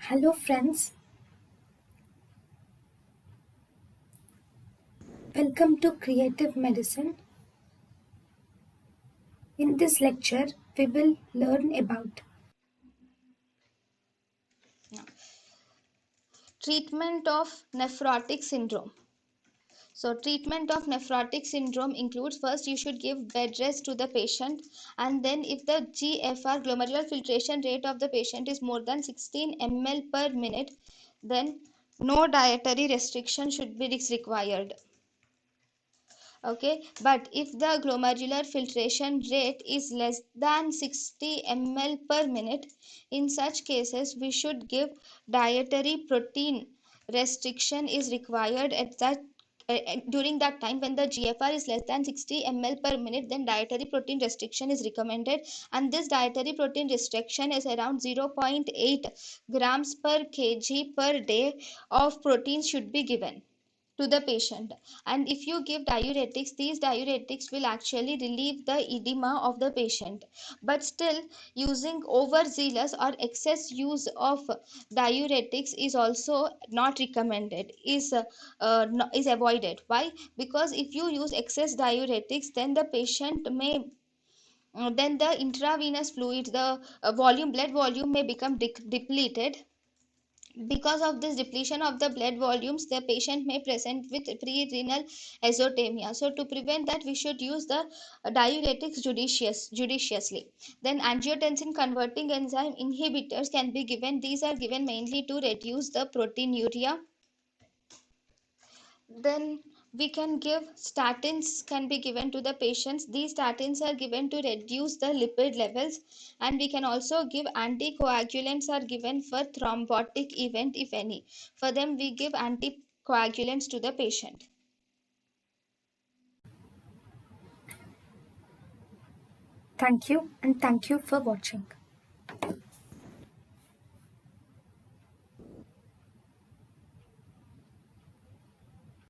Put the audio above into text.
Hello, friends. Welcome to Creative Medicine. In this lecture, we will learn about Treatment of nephrotic syndrome. So, treatment of nephrotic syndrome includes first you should give bed rest to the patient, and then if the GFR glomerular filtration rate of the patient is more than 16 ml per minute, then no dietary restriction should be required. Okay, but if the glomerular filtration rate is less than 60 ml per minute, in such cases we should give dietary protein restriction is required at that during that time when the GFR is less than 60 ml per minute. Then dietary protein restriction is recommended, and this dietary protein restriction is around 0.8 grams per kg per day of protein should be given to the patient. And if you give diuretics, these diuretics will actually relieve the edema of the patient, but still using overzealous or excess use of diuretics is also not recommended, is avoided. Why? Because if you use excess diuretics, then the patient may then the intravenous fluid, the blood volume may become depleted. Because of this depletion of the blood volumes, the patient may present with pre-renal azotemia. So to prevent that, we should use the diuretics judiciously. Then angiotensin converting enzyme inhibitors can be given. These are given mainly to reduce the proteinuria. Then we can give statins, can be given to the patients. These statins are given to reduce the lipid levels, and we can also give anticoagulants are given for thrombotic event if any. For them we give anticoagulants to the patient. thank you and thank you for watching.